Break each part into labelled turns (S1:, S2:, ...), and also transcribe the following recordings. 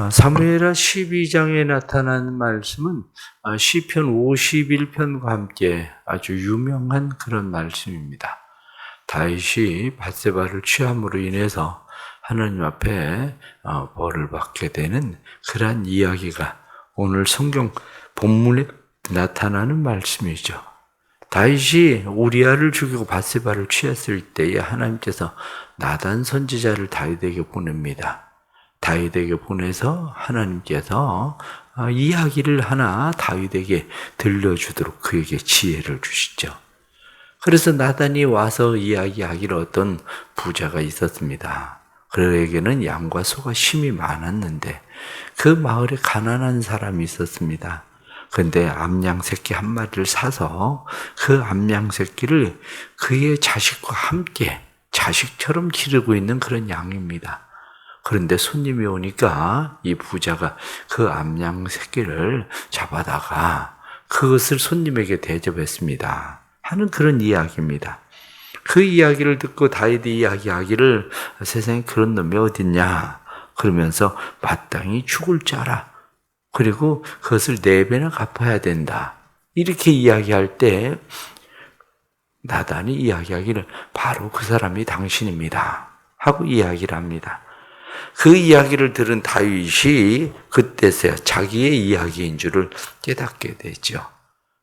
S1: 사무엘하 12장에 나타난 말씀은 시편 51편과 함께 아주 유명한 그런 말씀입니다. 다윗이 밧세바를 취함으로 인해서 하나님 앞에 벌을 받게 되는 그러한 이야기가 오늘 성경 본문에 나타나는 말씀이죠. 다윗이 우리아를 죽이고 밧세바를 취했을 때에 하나님께서 나단 선지자를 다윗에게 보냅니다. 다윗에게 보내서 하나님께서 이야기를 하나 다윗에게 들려주도록 그에게 지혜를 주시죠. 그래서 나단이 와서 이야기하기를 어떤 부자가 있었습니다. 그에게는 양과 소가 심히 많았는데 그 마을에 가난한 사람이 있었습니다. 그런데 암양 새끼 한 마리를 사서 그 암양 새끼를 그의 자식과 함께 자식처럼 기르고 있는 그런 양입니다. 그런데 손님이 오니까 이 부자가 그 암양 새끼를 잡아다가 그것을 손님에게 대접했습니다 하는 그런 이야기입니다. 그 이야기를 듣고 다윗이 이야기하기를 세상에 그런 놈이 어딨냐 그러면서 마땅히 죽을 자라, 그리고 그것을 4배나 갚아야 된다, 이렇게 이야기할 때 나단이 이야기하기를 바로 그 사람이 당신입니다 하고 이야기를 합니다. 그 이야기를 들은 다윗이 그때서야 자기의 이야기인 줄을 깨닫게 되죠.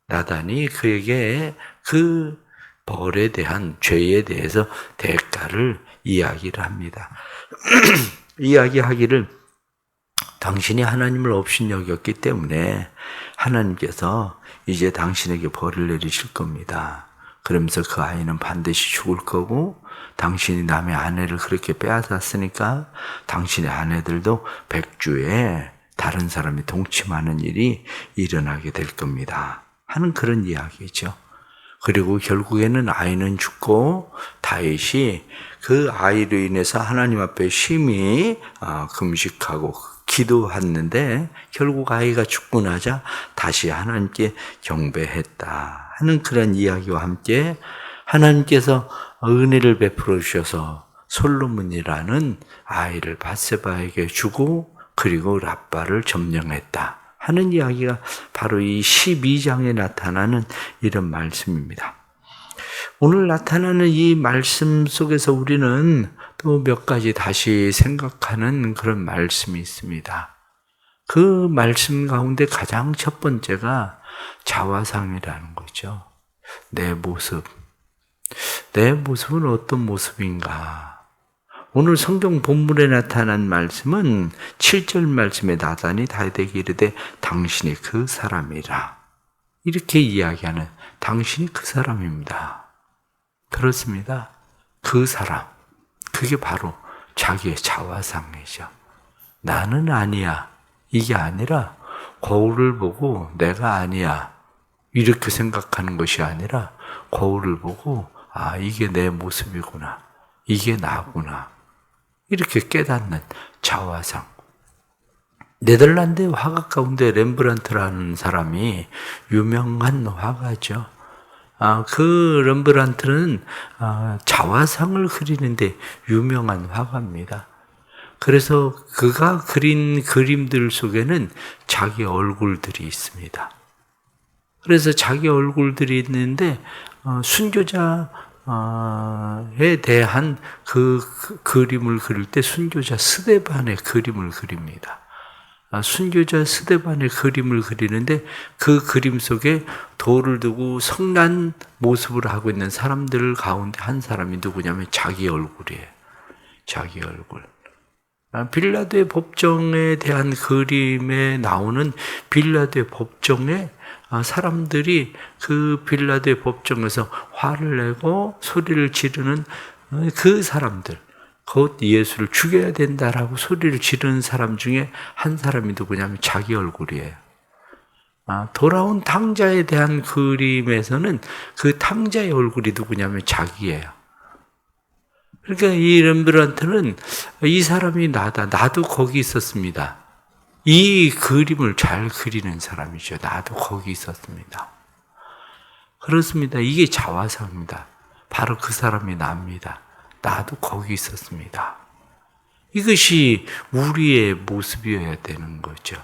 S1: 나단이 그에게 그 벌에 대한 죄에 대해서 대가를 이야기를 합니다. 이야기하기를 당신이 하나님을 업신여겼기 때문에 하나님께서 이제 당신에게 벌을 내리실 겁니다. 그러면서 그 아이는 반드시 죽을 거고, 당신이 남의 아내를 그렇게 빼앗았으니까 당신의 아내들도 백주에 다른 사람이 동침하는 일이 일어나게 될 겁니다 하는 그런 이야기죠. 그리고 결국에는 아이는 죽고 다윗이 그 아이로 인해서 하나님 앞에 심히 금식하고 기도했는데 결국 아이가 죽고 나자 다시 하나님께 경배했다 하는 그런 이야기와 함께 하나님께서 은혜를 베풀어 주셔서 솔로몬이라는 아이를 밧세바에게 주고 그리고 랍바를 점령했다 하는 이야기가 바로 이 12장에 나타나는 이런 말씀입니다. 오늘 나타나는 이 말씀 속에서 우리는 또 몇 가지 다시 생각하는 그런 말씀이 있습니다. 그 말씀 가운데 가장 첫 번째가 자화상이라는 거죠. 내 모습은 어떤 모습인가? 오늘 성경 본문에 나타난 말씀은 7절 말씀에 나단이 다윗에게 이르되 당신이 그 사람이라, 이렇게 이야기하는 당신이 그 사람입니다. 그렇습니다. 그 사람, 그게 바로 자기의 자화상이죠. 나는 아니야, 이게 아니라 거울을 보고 내가 아니야 이렇게 생각하는 것이 아니라 거울을 보고 이게 내 모습이구나, 이게 나구나, 이렇게 깨닫는 자화상. 네덜란드 화가 가운데 렘브란트라는 사람이 유명한 화가죠. 그 렘브란트는 자화상을 그리는데 유명한 화가입니다. 그래서 그가 그린 그림들 속에는 자기 얼굴들이 있습니다. 그래서 자기 얼굴들이 있는데 순교자에 대한 그 그림을 그릴 때 순교자 스데반의 그림을 그립니다. 순교자 스데반의 그림을 그리는데 그 그림 속에 돌을 두고 성난 모습을 하고 있는 사람들 가운데 한 사람이 누구냐면 자기 얼굴이에요. 자기 얼굴. 빌라도의 법정에 대한 그림에 나오는 빌라도의 법정에 사람들이 그 빌라도의 법정에서 화를 내고 소리를 지르는 그 사람들, 곧 예수를 죽여야 된다라고 소리를 지르는 사람 중에 한 사람이 누구냐면 자기 얼굴이에요. 돌아온 탕자에 대한 그림에서는 그 탕자의 얼굴이 누구냐면 자기예요. 그러니까 이 렘브란트는 이 사람이 나도 거기 있었습니다. 이 그림을 잘 그리는 사람이죠. 나도 거기 있었습니다. 그렇습니다. 이게 자화상입니다. 바로 그 사람이 납니다. 나도 거기 있었습니다. 이것이 우리의 모습이어야 되는 거죠.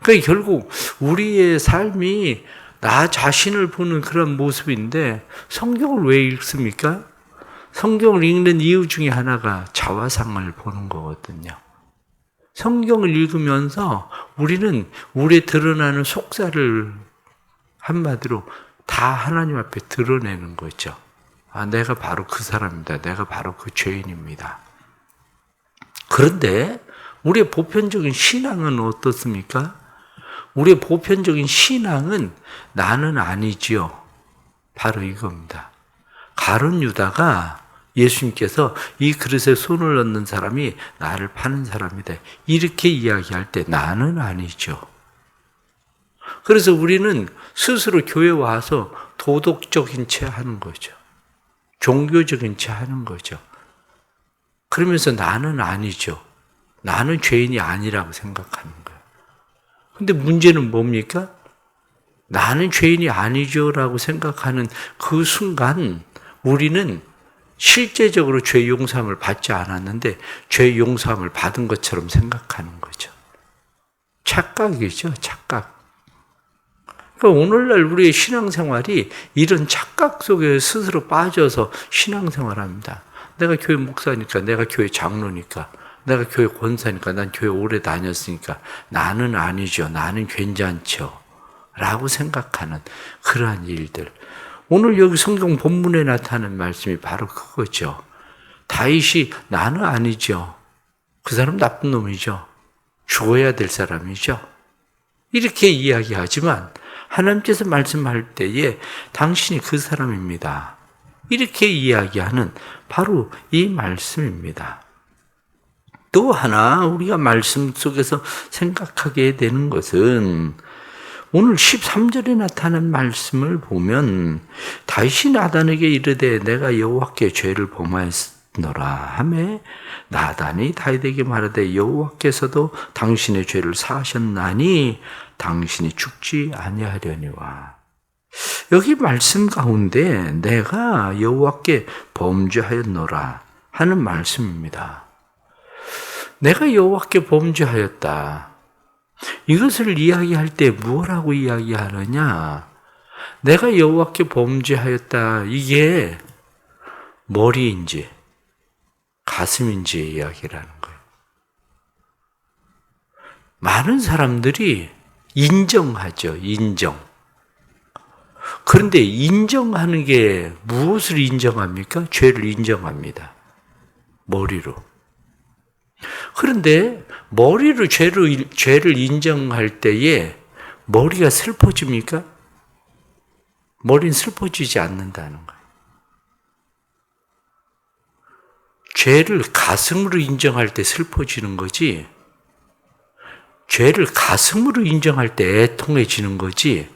S1: 그러니까 결국 우리의 삶이 나 자신을 보는 그런 모습인데 성경을 왜 읽습니까? 성경을 읽는 이유 중에 하나가 자화상을 보는 거거든요. 성경을 읽으면서 우리는 우리의 드러나는 속살을 한마디로 다 하나님 앞에 드러내는 거죠. 아, 내가 바로 그 사람입니다. 내가 바로 그 죄인입니다. 그런데 우리의 보편적인 신앙은 어떻습니까? 우리의 보편적인 신앙은 나는 아니지요. 바로 이겁니다. 가룟 유다가 예수님께서 이 그릇에 손을 얹는 사람이 나를 파는 사람이다. 이렇게 이야기할 때 나는 아니죠. 그래서 우리는 스스로 교회 와서 도덕적인 채 하는 거죠. 종교적인 채 하는 거죠. 그러면서 나는 아니죠. 나는 죄인이 아니라고 생각하는 거예요. 근데 문제는 뭡니까? 나는 죄인이 아니죠 라고 생각하는 그 순간 우리는 실제적으로 죄 용서함을 받지 않았는데 죄 용서함을 받은 것처럼 생각하는 거죠. 착각이죠, 착각. 그러니까 오늘날 우리의 신앙생활이 이런 착각 속에 스스로 빠져서 신앙생활합니다. 내가 교회 목사니까, 내가 교회 장로니까, 내가 교회 권사니까, 난 교회 오래 다녔으니까 나는 아니죠, 나는 괜찮죠 라고 생각하는 그러한 일들. 오늘 여기 성경 본문에 나타나는 말씀이 바로 그거죠. 다윗이 나는 아니죠. 그 사람 나쁜 놈이죠. 죽어야 될 사람이죠. 이렇게 이야기하지만 하나님께서 말씀할 때에 당신이 그 사람입니다. 이렇게 이야기하는 바로 이 말씀입니다. 또 하나 우리가 말씀 속에서 생각하게 되는 것은 오늘 13절에 나타난 말씀을 보면 다윗이 나단에게 이르되 내가 여호와께 죄를 범하였노라 하매 나단이 다윗에게 말하되 여호와께서도 당신의 죄를 사하셨나니 당신이 죽지 아니하려니와. 여기 말씀 가운데 내가 여호와께 범죄하였노라 하는 말씀입니다. 내가 여호와께 범죄하였다. 이것을 이야기할 때 무엇라고 이야기하느냐? 내가 여호와께 범죄하였다. 이게 머리인지 가슴인지의 이야기라는 거예요. 많은 사람들이 인정하죠. 인정. 그런데 인정하는 게 무엇을 인정합니까? 죄를 인정합니다. 머리로. 그런데 머리로 죄를 인정할 때에 머리가 슬퍼집니까? 머리는 슬퍼지지 않는다는 거예요. 죄를 가슴으로 인정할 때 슬퍼지는 거지, 죄를 가슴으로 인정할 때 애통해지는 거지,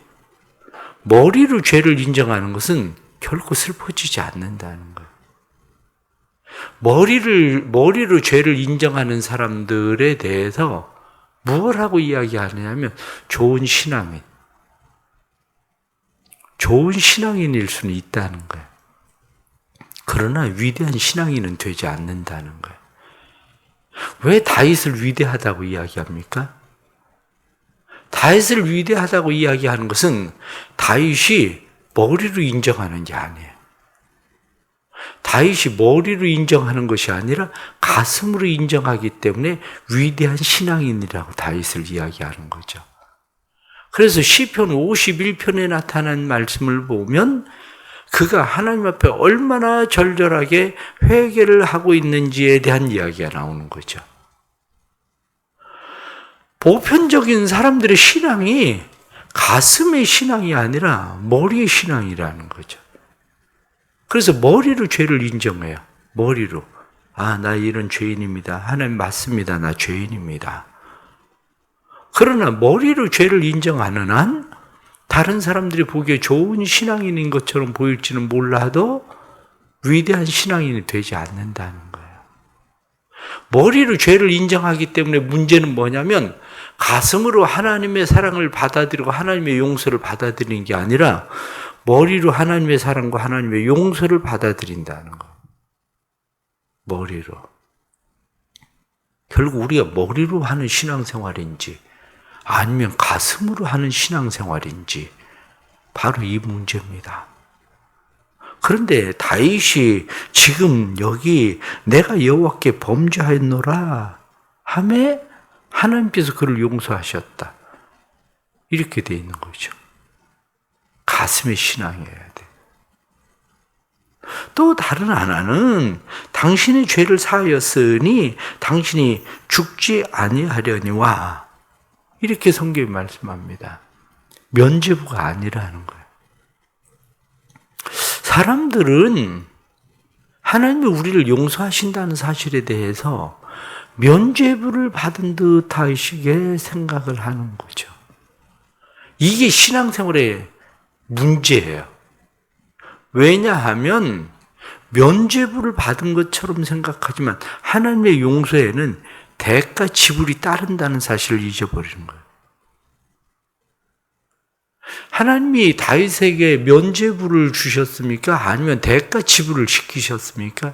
S1: 머리로 죄를 인정하는 것은 결코 슬퍼지지 않는다는 거예요. 머리로 죄를 인정하는 사람들에 대해서 무엇 하고 이야기하느냐면 좋은 신앙인일 수는 있다는 거예요. 그러나 위대한 신앙인은 되지 않는다는 거예요. 왜 다윗을 위대하다고 이야기합니까? 다윗을 위대하다고 이야기하는 것은 다윗이 머리로 인정하는 게 아니에요. 다윗이 머리로 인정하는 것이 아니라 가슴으로 인정하기 때문에 위대한 신앙인이라고 다윗을 이야기하는 거죠. 그래서 시편 51편에 나타난 말씀을 보면 그가 하나님 앞에 얼마나 절절하게 회개를 하고 있는지에 대한 이야기가 나오는 거죠. 보편적인 사람들의 신앙이 가슴의 신앙이 아니라 머리의 신앙이라는 거죠. 그래서 머리로 죄를 인정해요. 머리로. 아, 나 이런 죄인입니다. 하나님 맞습니다. 나 죄인입니다. 그러나 머리로 죄를 인정하는 한 다른 사람들이 보기에 좋은 신앙인인 것처럼 보일지는 몰라도 위대한 신앙인이 되지 않는다는 거예요. 머리로 죄를 인정하기 때문에 문제는 뭐냐면 가슴으로 하나님의 사랑을 받아들이고 하나님의 용서를 받아들이는 게 아니라 머리로 하나님의 사랑과 하나님의 용서를 받아들인다는 거. 머리로. 결국 우리가 머리로 하는 신앙생활인지 아니면 가슴으로 하는 신앙생활인지 바로 이 문제입니다. 그런데 다윗이 지금 여기 내가 여호와께 범죄하였노라 하매 하나님께서 그를 용서하셨다. 이렇게 돼 있는 거죠. 가슴의 신앙이어야 돼. 또 다른 하나는 당신의 죄를 사하였으니 당신이 죽지 아니하려니와 이렇게 성경이 말씀합니다. 면죄부가 아니라는 거예요. 사람들은 하나님이 우리를 용서하신다는 사실에 대해서 면죄부를 받은 듯하시게 생각을 하는 거죠. 이게 신앙생활의 문제예요. 왜냐하면 면죄부를 받은 것처럼 생각하지만 하나님의 용서에는 대가 지불이 따른다는 사실을 잊어버리는 거예요. 하나님이 다윗에게 면죄부를 주셨습니까? 아니면 대가 지불을 시키셨습니까?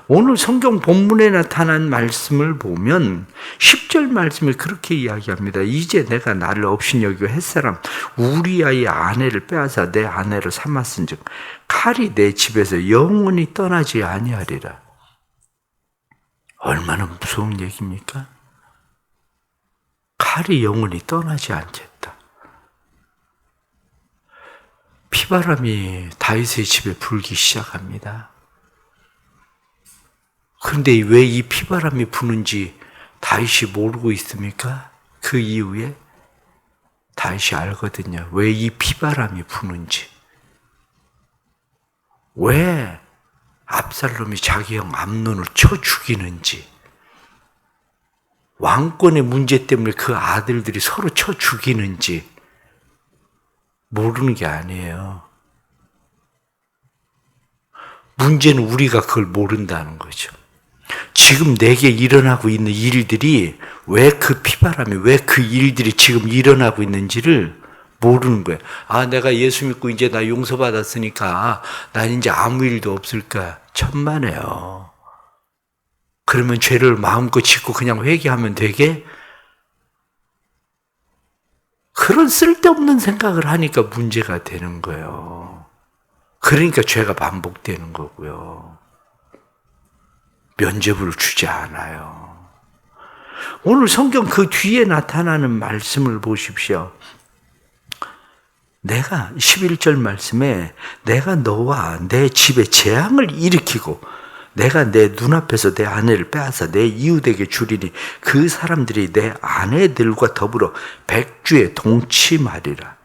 S1: 오늘 성경 본문에 나타난 말씀을 보면 10절 말씀에 그렇게 이야기합니다. 이제 내가 나를 업신여기고 햇사람 우리아의 아내를 빼앗아 내 아내를 삼았은즉 칼이 내 집에서 영원히 떠나지 아니하리라. 얼마나 무서운 얘기입니까? 칼이 영원히 떠나지 않겠다. 피바람이 다윗의 집에 불기 시작합니다. 그런데 왜 이 피바람이 부는지 다윗이 모르고 있습니까? 그 이후에 다윗이 알거든요. 왜 이 피바람이 부는지. 왜 압살롬이 자기 형 암논을 쳐 죽이는지. 왕권의 문제 때문에 그 아들들이 서로 쳐 죽이는지 모르는 게 아니에요. 문제는 우리가 그걸 모른다는 거죠. 지금 내게 일어나고 있는 일들이 왜 그 피바람이, 왜 그 일들이 지금 일어나고 있는지를 모르는 거예요. 아, 내가 예수 믿고 이제 나 용서받았으니까 난 이제 아무 일도 없을까? 천만에요. 그러면 죄를 마음껏 짓고 그냥 회개하면 되게? 그런 쓸데없는 생각을 하니까 문제가 되는 거예요. 그러니까 죄가 반복되는 거고요. 면죄부를 주지 않아요. 오늘 성경 그 뒤에 나타나는 말씀을 보십시오. 내가 11절 말씀에 내가 너와 내 집에 재앙을 일으키고 내가 내 눈앞에서 내 아내를 빼앗아 내 이웃에게 주리니 그 사람들이 내 아내들과 더불어 백주에 동침하리라.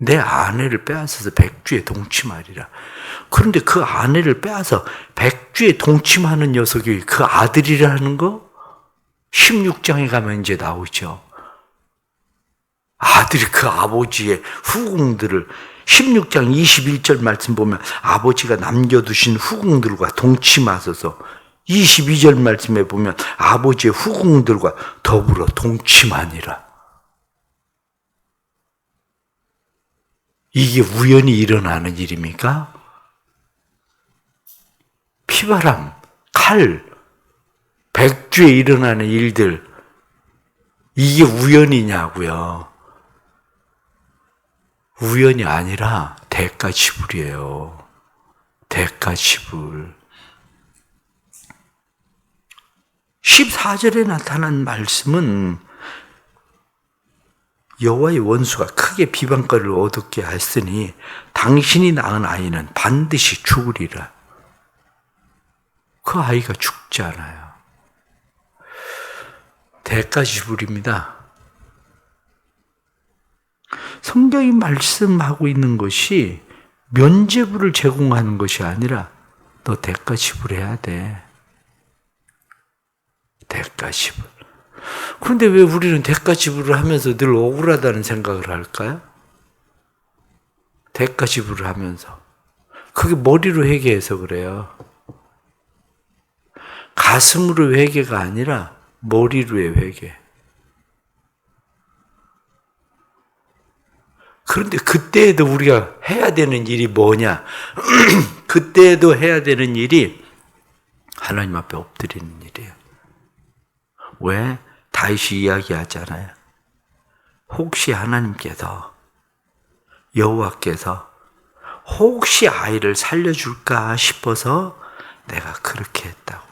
S1: 내 아내를 빼앗아서 백주에 동침하리라. 그런데 그 아내를 빼앗아 백주에 동침하는 녀석이 그 아들이라는 거 16장에 가면 이제 나오죠. 아들이 그 아버지의 후궁들을 16장 21절 말씀 보면 아버지가 남겨두신 후궁들과 동침하소서. 22절 말씀에 보면 아버지의 후궁들과 더불어 동침하니라. 이게 우연히 일어나는 일입니까? 피바람, 칼, 백주에 일어나는 일들, 이게 우연이냐고요? 우연이 아니라 대가 지불이에요. 대가 지불. 14절에 나타난 말씀은 여호와의 원수가 크게 비방거리를 얻게 하였으니 당신이 낳은 아이는 반드시 죽으리라. 그 아이가 죽지 않아요. 대가 지불입니다. 성경이 말씀하고 있는 것이 면죄부를 제공하는 것이 아니라 너 대가 지불해야 돼. 대가 지불. 그런데 왜 우리는 대가 지불을 하면서 늘 억울하다는 생각을 할까요? 대가 지불을 하면서. 그게 머리로 회개해서 그래요. 가슴으로 회개가 아니라 머리로의 회개. 그런데 그때에도 우리가 해야 되는 일이 뭐냐? 그때에도 해야 되는 일이 하나님 앞에 엎드리는 일이에요. 왜? 다윗이 이야기하잖아요. 혹시 하나님께서, 여호와께서 혹시 아이를 살려줄까 싶어서 내가 그렇게 했다고.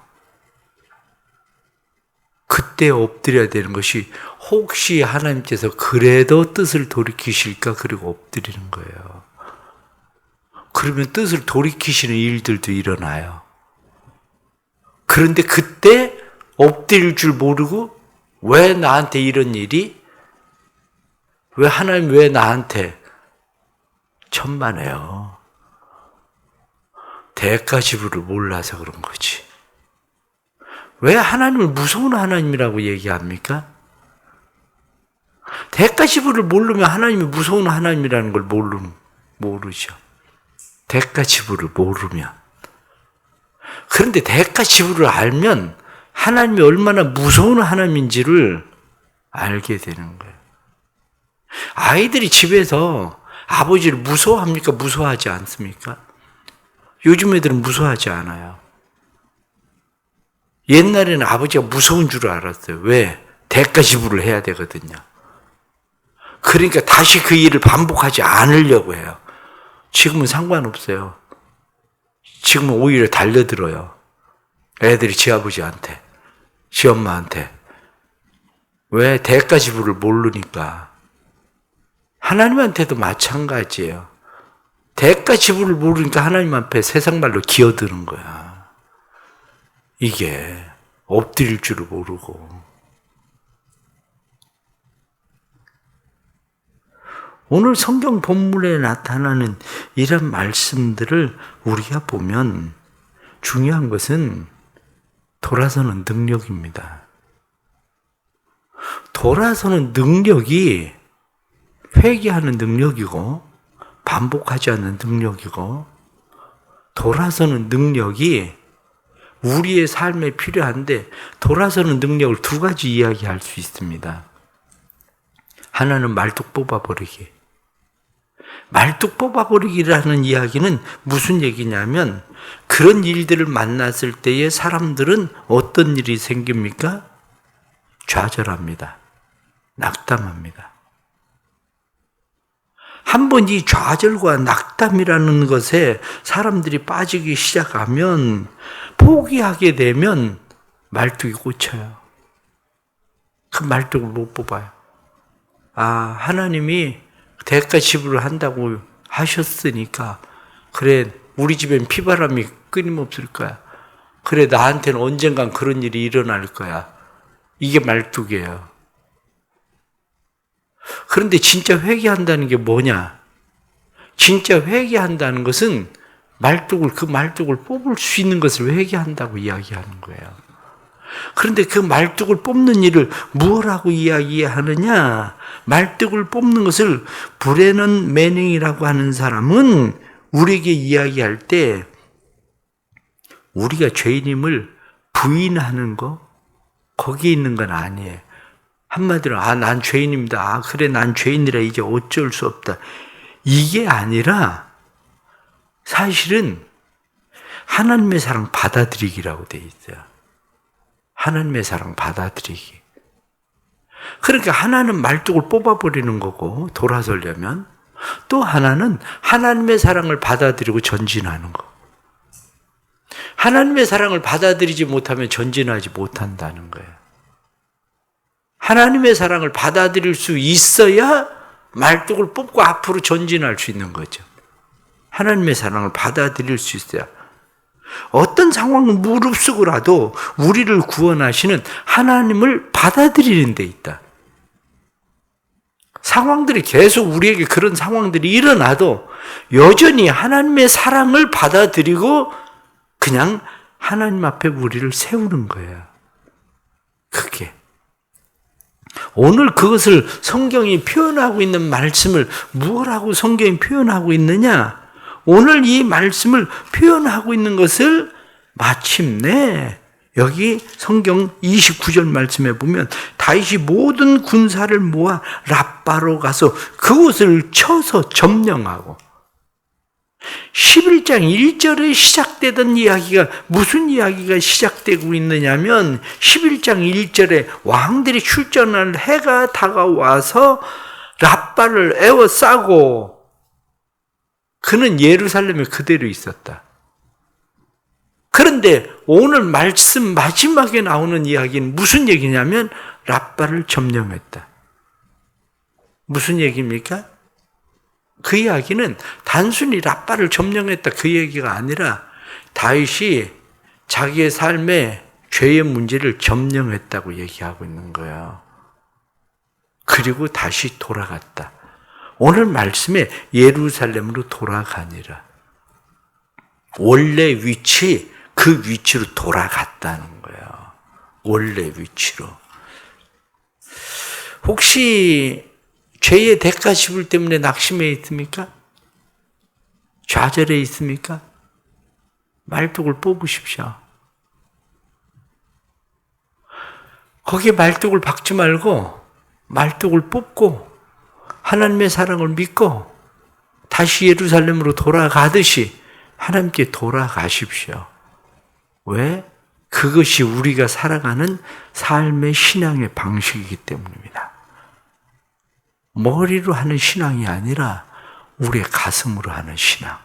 S1: 그때 엎드려야 되는 것이 혹시 하나님께서 그래도 뜻을 돌이키실까, 그리고 엎드리는 거예요. 그러면 뜻을 돌이키시는 일들도 일어나요. 그런데 그때 엎드릴 줄 모르고 왜 나한테 이런 일이? 왜 하나님 왜 나한테? 천만에요. 대가지불을 몰라서 그런 거지. 왜 하나님을 무서운 하나님이라고 얘기합니까? 대가지불을 모르면 하나님이 무서운 하나님이라는 걸 모르죠. 대가지불을 모르면. 그런데 대가지불을 알면 하나님이 얼마나 무서운 하나님인지를 알게 되는 거예요. 아이들이 집에서 아버지를 무서워합니까? 무서워하지 않습니까? 요즘 애들은 무서워하지 않아요. 옛날에는 아버지가 무서운 줄 알았어요. 왜? 대가지불을 해야 되거든요. 그러니까 다시 그 일을 반복하지 않으려고 해요. 지금은 상관없어요. 지금은 오히려 달려들어요. 애들이 지 아버지한테, 지 엄마한테. 왜? 대가지불을 모르니까. 하나님한테도 마찬가지예요. 대가지불을 모르니까 하나님 앞에 세상 말로 기어드는 거야. 이게 엎드릴 줄을 모르고. 오늘 성경 본문에 나타나는 이런 말씀들을 우리가 보면 중요한 것은 돌아서는 능력입니다. 돌아서는 능력이 회개하는 능력이고 반복하지 않는 능력이고, 돌아서는 능력이 우리의 삶에 필요한데, 돌아서는 능력을 두 가지 이야기할 수 있습니다. 하나는 말뚝 뽑아버리기. 말뚝 뽑아버리기라는 이야기는 무슨 얘기냐면, 그런 일들을 만났을 때에 사람들은 어떤 일이 생깁니까? 좌절합니다. 낙담합니다. 한번 이 좌절과 낙담이라는 것에 사람들이 빠지기 시작하면, 포기하게 되면 말뚝이 꽂혀요. 그 말뚝을 못 뽑아요. 아, 하나님이 대가 지불을 한다고 하셨으니까, 그래, 우리 집엔 피바람이 끊임없을 거야. 그래, 나한테는 언젠간 그런 일이 일어날 거야. 이게 말뚝이에요. 그런데 진짜 회개한다는 게 뭐냐? 진짜 회개한다는 것은 그 말뚝을 뽑을 수 있는 것을 회개한다고 이야기하는 거예요. 그런데 그 말뚝을 뽑는 일을 무엇라고 이야기하느냐? 말뚝을 뽑는 것을 브레넌 매닝이라고 하는 사람은 우리에게 이야기할 때, 우리가 죄인임을 부인하는 거, 거기에 있는 건 아니에요. 한마디로, 난 죄인입니다. 그래, 난 죄인이라 이제 어쩔 수 없다. 이게 아니라 사실은 하나님의 사랑 받아들이기라고 돼 있어요. 하나님의 사랑 받아들이기. 그러니까 하나는 말뚝을 뽑아버리는 거고, 돌아서려면, 또 하나는 하나님의 사랑을 받아들이고 전진하는 거. 하나님의 사랑을 받아들이지 못하면 전진하지 못한다는 거예요. 하나님의 사랑을 받아들일 수 있어야 말뚝을 뽑고 앞으로 전진할 수 있는 거죠. 하나님의 사랑을 받아들일 수 있어야. 어떤 상황을 무릅쓰고라도 우리를 구원하시는 하나님을 받아들이는 데 있다. 상황들이 계속 우리에게 그런 상황들이 일어나도 여전히 하나님의 사랑을 받아들이고 그냥 하나님 앞에 우리를 세우는 거예요. 그게. 오늘 그것을 성경이 표현하고 있는 말씀을 무엇라고 성경이 표현하고 있느냐? 오늘 이 말씀을 표현하고 있는 것을 마침내 여기 성경 29절 말씀에 보면 다윗이 모든 군사를 모아 랍바로 가서 그곳을 쳐서 점령하고, 11장 1절에 시작되던 이야기가 무슨 이야기가 시작되고 있느냐면 11장 1절에 왕들이 출전할 해가 다가와서 랍바를 에워싸고 그는 예루살렘에 그대로 있었다. 그런데 오늘 말씀 마지막에 나오는 이야기는 무슨 얘기냐면 랍바를 점령했다. 무슨 얘기입니까? 그 이야기는 단순히 랍바를 점령했다 그 얘기가 아니라 다윗이 자기의 삶에 죄의 문제를 점령했다고 얘기하고 있는 거예요. 그리고 다시 돌아갔다. 오늘 말씀에 예루살렘으로 돌아가니라. 원래 위치, 그 위치로 돌아갔다는 거예요. 원래 위치로. 혹시 죄의 대가 지불 때문에 낙심해 있습니까? 좌절해 있습니까? 말뚝을 뽑으십시오. 거기에 말뚝을 박지 말고 말뚝을 뽑고 하나님의 사랑을 믿고 다시 예루살렘으로 돌아가듯이 하나님께 돌아가십시오. 왜? 그것이 우리가 살아가는 삶의 신앙의 방식이기 때문입니다. 머리로 하는 신앙이 아니라 우리의 가슴으로 하는 신앙.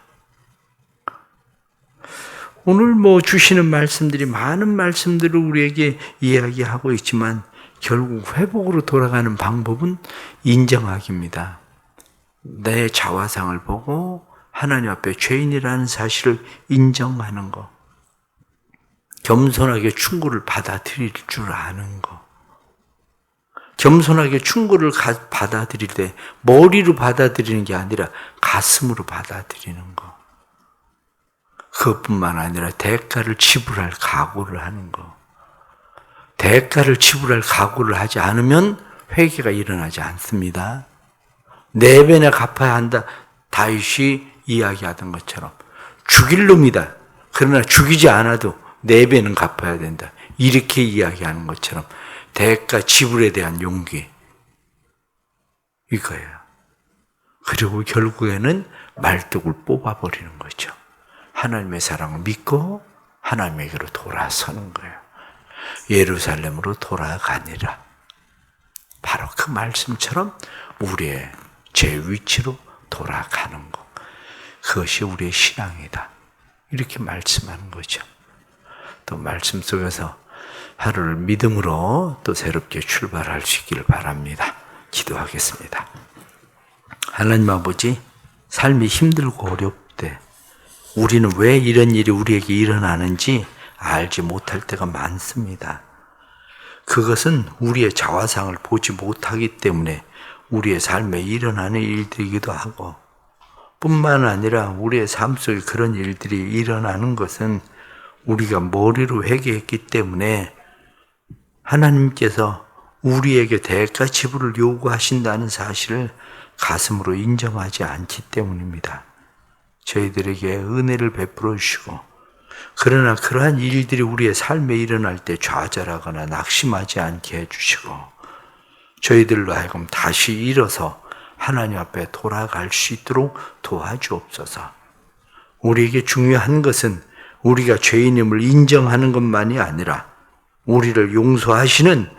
S1: 오늘 주시는 말씀들이 많은 말씀들을 우리에게 이야기하고 있지만 결국 회복으로 돌아가는 방법은 인정하기입니다. 내 자화상을 보고 하나님 앞에 죄인이라는 사실을 인정하는 것. 겸손하게 충고를 받아들일 줄 아는 것. 겸손하게 충고를 받아들일 때 머리로 받아들이는 게 아니라 가슴으로 받아들이는 것. 그것뿐만 아니라 대가를 지불할 각오를 하는 것. 대가를 지불할 각오를 하지 않으면 회개가 일어나지 않습니다. 4배나 갚아야 한다. 다윗이 이야기하던 것처럼 죽일 놈이다. 그러나 죽이지 않아도 4배는 갚아야 된다. 이렇게 이야기하는 것처럼 대가 지불에 대한 용기. 이거예요. 그리고 결국에는 말뚝을 뽑아버리는 거죠. 하나님의 사랑을 믿고 하나님에게로 돌아서는 거예요. 예루살렘으로 돌아가니라. 바로 그 말씀처럼 우리의 제 위치로 돌아가는 것. 그것이 우리의 신앙이다. 이렇게 말씀하는 거죠. 또 말씀 속에서 하루를 믿음으로 또 새롭게 출발할 수 있기를 바랍니다. 기도하겠습니다. 하나님 아버지, 삶이 힘들고 어렵대. 우리는 왜 이런 일이 우리에게 일어나는지 알지 못할 때가 많습니다. 그것은 우리의 자화상을 보지 못하기 때문에 우리의 삶에 일어나는 일들이기도 하고, 뿐만 아니라 우리의 삶 속에 그런 일들이 일어나는 것은 우리가 머리로 회개했기 때문에 하나님께서 우리에게 대가 지불을 요구하신다는 사실을 가슴으로 인정하지 않기 때문입니다. 저희들에게 은혜를 베풀어 주시고, 그러나 그러한 일들이 우리의 삶에 일어날 때 좌절하거나 낙심하지 않게 해주시고, 저희들로 하여금 다시 일어서 하나님 앞에 돌아갈 수 있도록 도와주옵소서. 우리에게 중요한 것은 우리가 죄인임을 인정하는 것만이 아니라 우리를 용서하시는